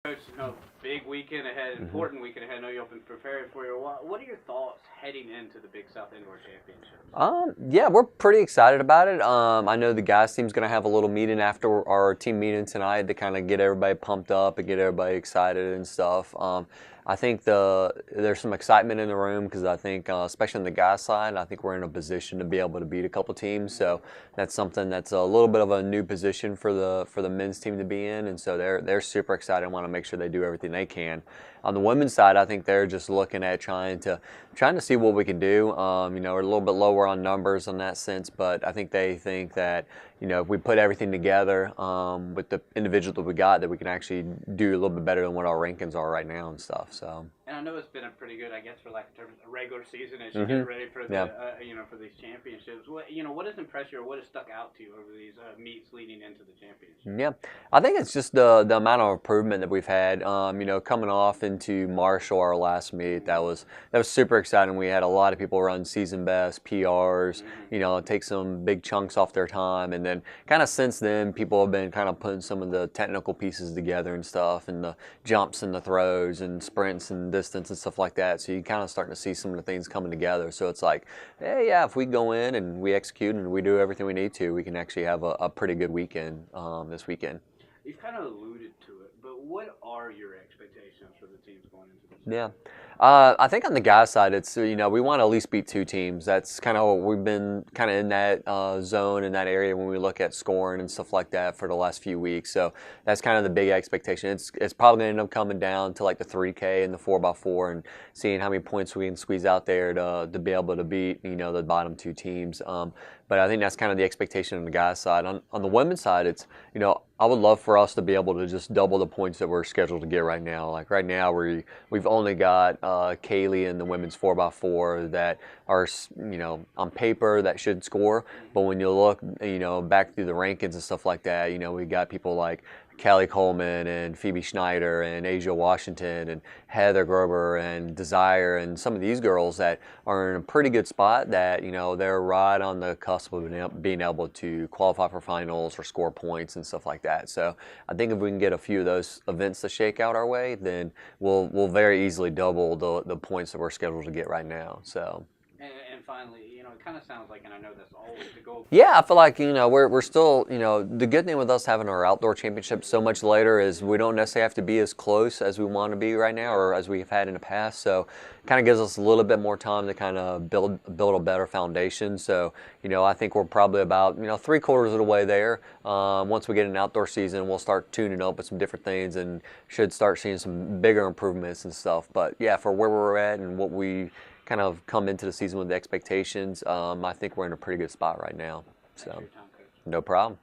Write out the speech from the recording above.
Coach, big weekend ahead, important weekend ahead. I know you've been preparing for it. What are your thoughts heading into the Big South Indoor Championships? Yeah, we're pretty excited about it. I know the guys team's going to have a little meeting after our team meeting tonight to kind of get everybody pumped up and get everybody excited and stuff. I think there's some excitement in the room because I think, especially on the guys side, I think we're in a position to be able to beat a couple teams. So that's something that's a little bit of a new position for the men's team to be in, and so they're super excited and want to make sure they do everything they can. On the women's side, I think they're just looking at trying to see what we can do. We're a little bit lower on numbers in that sense, but I think they think that if we put everything together with the individuals that we got, that we can actually do a little bit better than what our rankings are right now and stuff. So. And I know it's been a pretty good, I guess, for lack of terms, a regular season as you get ready for the, for these championships. What has impressed you, or what has stuck out to you over these meets leading into the championship? Yeah, I think it's just the amount of improvement that we've had. Coming off into Marshall, our last meet, that was super exciting. We had a lot of people run season best, PRs, take some big chunks off their time, and then kind of since then, people have been kind of putting some of the technical pieces together and stuff, and the jumps and the throws and sprints and distance and stuff like that. So you kind of starting to see some of the things coming together. So it's like, hey, yeah, if we go in and we execute and we do everything we need to, we can actually have a pretty good weekend this weekend. You've kind of alluded to it, but what are your expectations for the teams going into this? Yeah. I think on the guys' side, it's, we want to at least beat two teams. That's kind of what we've been kind of in that zone, in that area when we look at scoring and stuff like that for the last few weeks. So that's kind of the big expectation. It's probably going to end up coming down to like the 3K and the 4x4 and seeing how many points we can squeeze out there to be able to beat, the bottom two teams. But I think that's kind of the expectation on the guys' side. On the women's side, it's, I would love for us to be able to just double the points that we're scheduled to get right now. Like right now, we've only got Kaylee in the women's 4x4 that are, on paper that should score. But when you look, back through the rankings and stuff like that, we got people like Callie Coleman and Phoebe Schneider and Asia Washington and Heather Gerber and Desire and some of these girls that are in a pretty good spot that, they're right on the cusp of being able to qualify for finals or score points and stuff like that. So I think if we can get a few of those events to shake out our way, then we'll very easily double the points that we're scheduled to get right now. So. And finally, it kind of sounds like, and I know that's always the goal. Yeah, I feel like, we're still, the good thing with us having our outdoor championship so much later is we don't necessarily have to be as close as we want to be right now or as we've had in the past. So it kind of gives us a little bit more time to kind of build a better foundation. So, I think we're probably about, 3/4 of the way there. Once we get an outdoor season, we'll start tuning up with some different things and should start seeing some bigger improvements and stuff. But yeah, for where we're at and what we kind of come into the season with the expectations, I think we're in a pretty good spot right now. So, no problem.